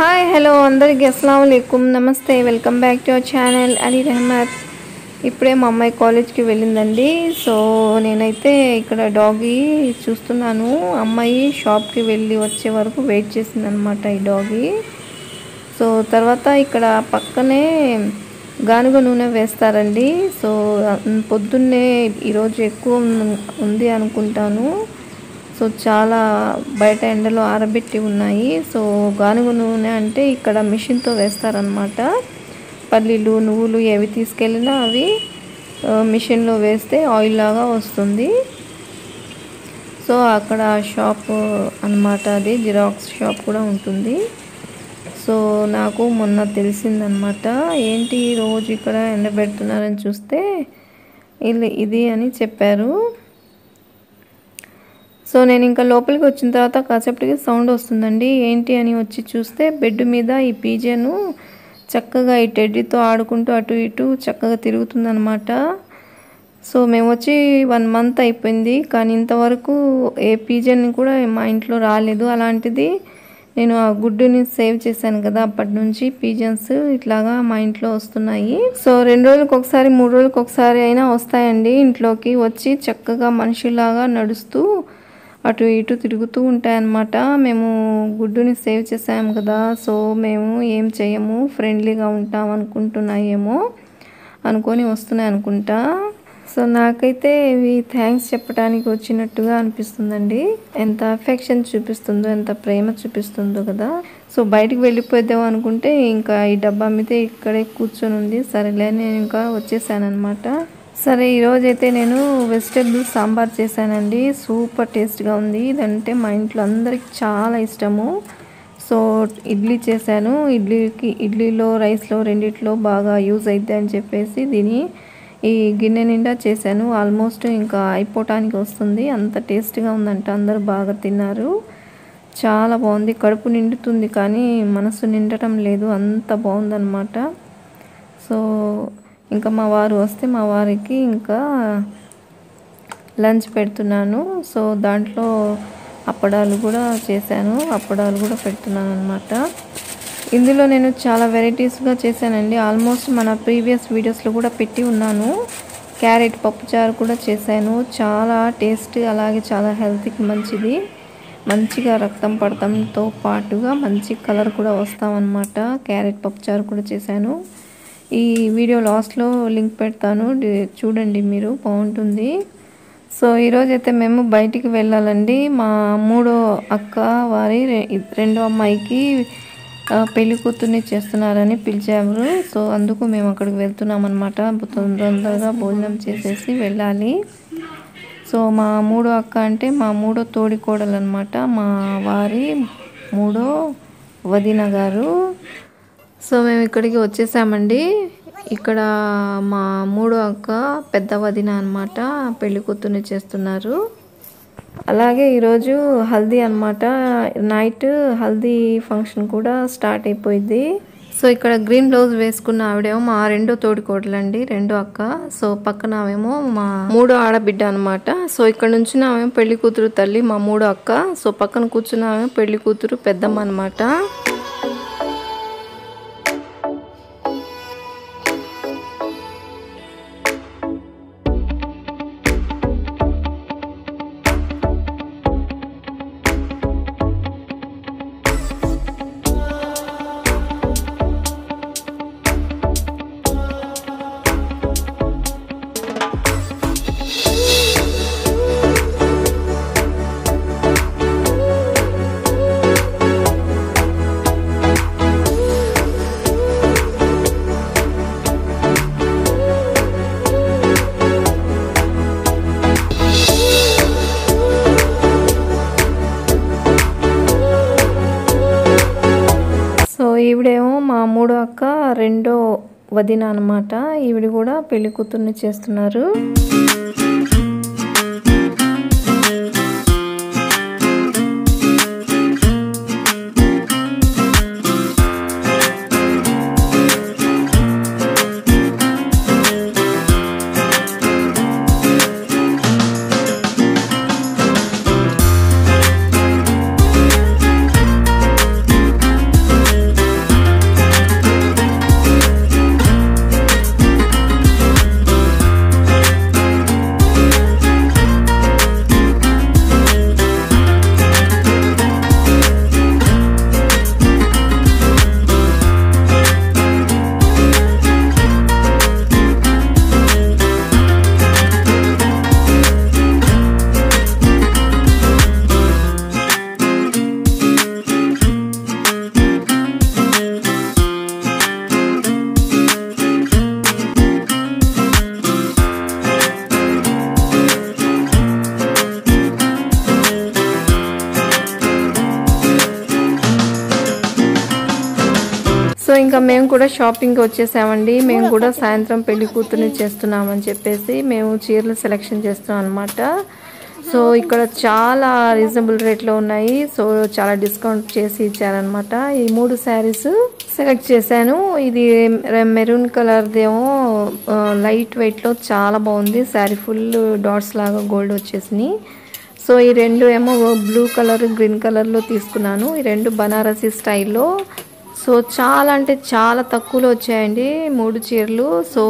Hi hello అందరికీ అస్సలాము అలైకుం నమస్తే welcome back to our channel Ali Rahmat. ఇప్పుడే మా అమ్మాయి కాలేజ్కి వెళ్ళిందండి. సో నేనైతే ఇక్కడ డాగీ చూస్తున్నాను. అమ్మాయి షాప్కి వెళ్ళి వచ్చే వరకు వెయిట్ చేసిందనమాట ఈ డాగీ. సో తర్వాత ఇక్కడ పక్కనే గానుగ నూనె వేస్తారండి. సో పొద్దున్నే ఈరోజు ఎక్కువ ఉంది అనుకుంటాను. సో చాలా బయట ఎండలో ఆరబెట్టి ఉన్నాయి. సో గానుగ నూనె అంటే ఇక్కడ మిషన్తో వేస్తారనమాట. పల్లీలు నువ్వులు ఏవి తీసుకెళ్ళినా అవి మిషన్లో వేస్తే ఆయిల్ లాగా వస్తుంది. సో అక్కడ షాప్ అన్నమాట, అది జిరాక్స్ షాప్ కూడా ఉంటుంది. సో నాకు మొన్న తెలిసిందనమాట, ఏంటి రోజు ఇక్కడ ఎండబెడుతున్నారని చూస్తే ఇది అని చెప్పారు. సో నేను ఇంకా లోపలికి వచ్చిన తర్వాత కాసేపటికి సౌండ్ వస్తుందండి. ఏంటి అని వచ్చి చూస్తే బెడ్ మీద ఈ పీజను చక్కగా ఈ టెడ్డీతో ఆడుకుంటూ అటు ఇటు చక్కగా తిరుగుతుందనమాట. సో మేము వచ్చి 1 మంత్ అయిపోయింది, కానీ ఇంతవరకు ఏ పీజన్ కూడా మా ఇంట్లో రాలేదు. అలాంటిది నేను ఆ గుడ్డుని సేవ్ చేశాను కదా, అప్పటి నుంచి పీజన్స్ ఇట్లాగా మా ఇంట్లో వస్తున్నాయి. సో 2 రోజులకు ఒకసారి 3 రోజులకు ఒకసారి అయినా వస్తాయండి ఇంట్లోకి. వచ్చి చక్కగా మనిషిలాగా నడుస్తూ అటు ఇటు తిరుగుతూ ఉంటాయన్నమాట. మేము గుడ్డుని సేవ్ చేసాము కదా, సో మేము ఏం చేయము, ఫ్రెండ్లీగా ఉంటాం అనుకుంటున్నాయేమో అనుకొని వస్తున్నాయి అనుకుంటా. సో నాకైతే ఇవి థ్యాంక్స్ చెప్పడానికి వచ్చినట్టుగా అనిపిస్తుందండి. ఎంత అఫెక్షన్ చూపిస్తుందో, ఎంత ప్రేమ చూపిస్తుందో కదా. సో బయటికి వెళ్ళిపోద్దాం అనుకుంటే ఇంకా ఈ డబ్బా మీద ఇక్కడే కూర్చొని ఉంది. సరేలే నేను ఇంకా వచ్చేసాను అనమాట. సరే ఈరోజైతే నేను వెజిటేబుల్ సాంబార్ చేశానండి. సూపర్ టేస్ట్గా ఉంది. ఇదంటే మా ఇంట్లో అందరికి చాలా ఇష్టము. సో ఇడ్లీ చేశాను. ఇడ్లీలో రైస్లో రెండిట్లో బాగా యూజ్ అవుతాయి అని చెప్పేసి దీన్ని ఈ గిన్నె నిండా చేశాను. ఆల్మోస్ట్ ఇంకా అయిపోవటానికి వస్తుంది, అంత టేస్ట్గా ఉందంట. అందరూ బాగా తిన్నారు. చాలా బాగుంది. కడుపు నిండుతుంది కానీ మనసు నిండటం లేదు, అంత బాగుందన్నమాట. సో ఇంకా మా వారు వస్తే మా వారికి ఇంకా లంచ్ పెడుతున్నాను. సో దాంట్లో అప్పడాలు కూడా చేశాను, అప్పడాలు కూడా పెడుతున్నాను అనమాట. ఇందులో నేను చాలా వెరైటీస్గా చేశానండి. ఆల్మోస్ట్ మన ప్రీవియస్ వీడియోస్లో కూడా పెట్టి ఉన్నాను. క్యారెట్ పప్పుచారు కూడా చేశాను. చాలా టేస్ట్, అలాగే చాలా హెల్త్కి మంచిది. మంచిగా రక్తం పడటంతో పాటుగా మంచి కలర్ కూడా వస్తామన్నమాట. క్యారెట్ పప్పుచారు కూడా చేశాను. ఈ వీడియో లాస్ట్లో లింక్ పెడతాను, చూడండి మీరు, బాగుంటుంది. సో ఈరోజైతే మేము బయటికి వెళ్ళాలండి. మా 3వ అక్క వారి 2వ అమ్మాయికి పెళ్లి కూతుర్ని చేస్తున్నారని పిలిచారు. సో అందుకు మేము అక్కడికి వెళ్తున్నాం అనమాట. తొందరగా భోజనం చేసేసి వెళ్ళాలి. సో మా 3వ అక్క అంటే మా 3వ తోడి కోడలు అనమాట, మా వారి 3వ వదిన గారు. సో మేము ఇక్కడికి వచ్చేసామండి. ఇక్కడ మా 3వ అక్క పెద్ద వదిన అనమాట, పెళ్లి కూతుర్ని చేస్తున్నారు. అలాగే ఈరోజు హల్దీ అనమాట. నైట్ హల్దీ ఫంక్షన్ కూడా స్టార్ట్ అయిపోయింది. సో ఇక్కడ గ్రీన్ బ్లౌజ్ వేసుకున్న ఆవిడేమో మా 2వ తోడికోడలండి, 2వ అక్క. సో పక్కన ఆమెమో మా 3వ ఆడబిడ్డ అనమాట. సో ఇక్కడ నుంచి ఆమె పెళ్లి కూతురు తల్లి, మా 3వ అక్క. సో పక్కన కూర్చున్న ఆమె పెళ్లి కూతురు పెద్దమ్మ అనమాట. ఈవిడేమో మా 3వ అక్క 2వ వదిన అనమాట. ఈవిడ కూడా పెళ్లి కూతుర్ని చేస్తున్నారు. సో ఇంకా మేము కూడా షాపింగ్కి వచ్చేసామండి. మేము కూడా సాయంత్రం పెళ్లి కూతుర్ని చేస్తున్నామని చెప్పేసి మేము చీరలు సెలెక్షన్ చేస్తున్నాం అనమాట. సో ఇక్కడ చాలా రీజనబుల్ రేట్లో ఉన్నాయి. సో చాలా డిస్కౌంట్ చేసి ఇచ్చారనమాట. ఈ 3 శారీస్ సెలెక్ట్ చేశాను. ఇది మెరూన్ కలర్దేమో లైట్ వెయిట్లో చాలా బాగుంది. శారీ ఫుల్ డాట్స్ లాగా గోల్డ్ వచ్చేసినాయి. సో ఈ 2 ఏమో బ్లూ కలర్ గ్రీన్ కలర్లో తీసుకున్నాను. ఈ 2 బనారసీ స్టైల్లో. సో చాలా అంటే చాలా తక్కువలో వచ్చాయండి 3 చీరలు. సో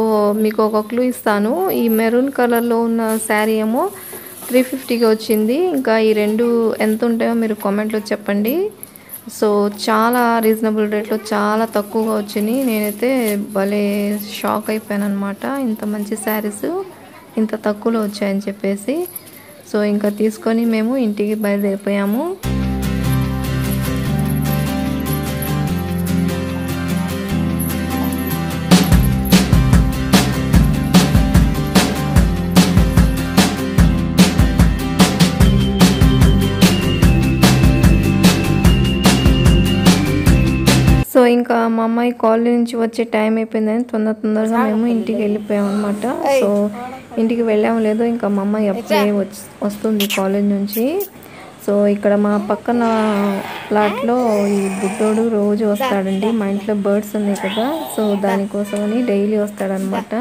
మీకు ఒక క్లూ ఇస్తాను. ఈ మెరూన్ కలర్లో ఉన్న శారీ ఏమో 350కి వచ్చింది. ఇంకా ఈ 2 ఎంత ఉంటాయో మీరు కామెంట్లో చెప్పండి. సో చాలా రీజనబుల్ రేట్లో చాలా తక్కువగా వచ్చినాయి. నేనైతే భలే షాక్ అయిపోయాను అనమాట. ఇంత మంచి శారీస్ ఇంత తక్కువలో వచ్చాయని చెప్పేసి. సో ఇంకా తీసుకొని మేము ఇంటికి బయలుదేరిపోయాము. సో ఇంకా మా అమ్మాయి కాలేజ్ నుంచి వచ్చే టైం అయిపోయిందని తొందరగా మేము ఇంటికి వెళ్ళిపోయాం అనమాట. సో ఇంటికి వెళ్ళాము లేదో ఇంకా మా అమ్మాయి అప్పుడే వస్తుంది కాలేజ్ నుంచి. సో ఇక్కడ మా పక్కన ప్లాట్లో ఈ బుడ్డోడు రోజు వస్తాడండి. మా ఇంట్లో బర్డ్స్ ఉన్నాయి కదా, సో దానికోసమని డైలీ వస్తాడనమాట.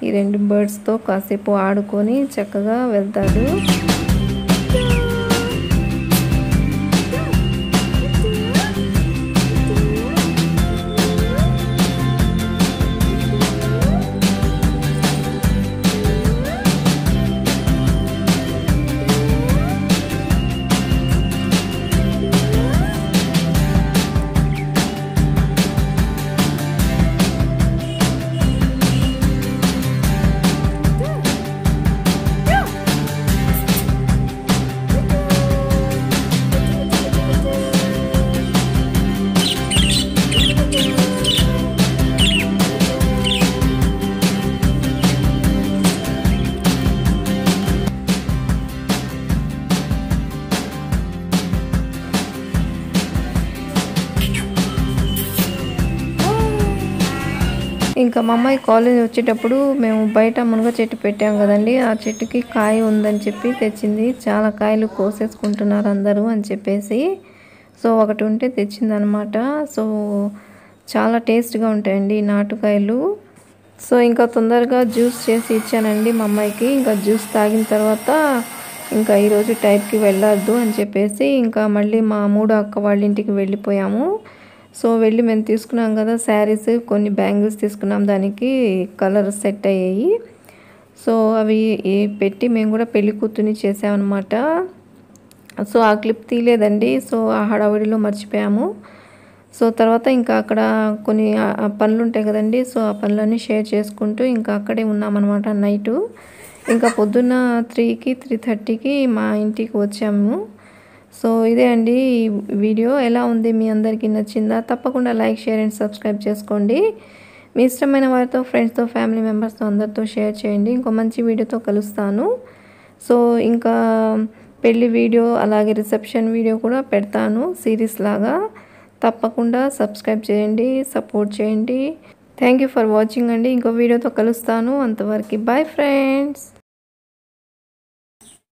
ఈ 2 బర్డ్స్తో కాసేపు ఆడుకొని చక్కగా వెళ్తాడు. ఇంకా మా అమ్మాయి కాలేజ్ వచ్చేటప్పుడు మేము బయట మునగ చెట్టు పెట్టాం కదండి, ఆ చెట్టుకి కాయ ఉందని చెప్పి తెచ్చింది. చాలా కాయలు కోసేసుకుంటున్నారు అందరూ అని చెప్పేసి. సో ఒకటి ఉంటే తెచ్చిందనమాట. సో చాలా టేస్ట్గా ఉంటాయండి నాటుకాయలు. సో ఇంకా తొందరగా జ్యూస్ చేసి ఇచ్చానండి మా అమ్మాయికి. ఇంకా జ్యూస్ తాగిన తర్వాత ఇంకా ఈరోజు టైప్కి వెళ్ళొద్దు అని చెప్పేసి ఇంకా మళ్ళీ మా 3 అక్క వాళ్ళ ఇంటికి వెళ్ళిపోయాము. సో వెళ్ళి మేము తీసుకున్నాం కదా శారీస్, కొన్ని బ్యాంగిల్స్ తీసుకున్నాం, దానికి కలర్ సెట్ అయ్యాయి. సో అవి పెట్టి మేము కూడా పెళ్లి కూతుర్ని చేసామన్నమాట. సో ఆ క్లిప్ తీయలేదండి. సో ఆ హడావిడిలో మర్చిపోయాము. సో తర్వాత ఇంకా అక్కడ కొన్ని పనులు ఉంటాయి కదండి, సో ఆ పనులన్నీ షేర్ చేసుకుంటూ ఇంకా అక్కడే ఉన్నామన్నమాట నైటు. ఇంకా పొద్దున్న 3కి 3:30కి మా ఇంటికి వచ్చాము. సో ఇదే అండి ఈ వీడియో. ఎలా ఉంది, మీ అందరికీ నచ్చిందా? తప్పకుండా లైక్, షేర్ అండ్ సబ్స్క్రైబ్ చేసుకోండి. మీ ఇష్టమైన వారితో, ఫ్రెండ్స్తో, ఫ్యామిలీ మెంబర్స్తో అందరితో షేర్ చేయండి. ఇంకో మంచి వీడియోతో కలుస్తాను. సో ఇంకా పెళ్లి వీడియో అలాగే రిసెప్షన్ వీడియో కూడా పెడతాను సిరీస్ లాగా. తప్పకుండా సబ్స్క్రైబ్ చేయండి, సపోర్ట్ చేయండి. థ్యాంక్ యూ ఫర్ వాచింగ్ అండి. ఇంకో వీడియోతో కలుస్తాను. అంతవరకు బాయ్ ఫ్రెండ్స్.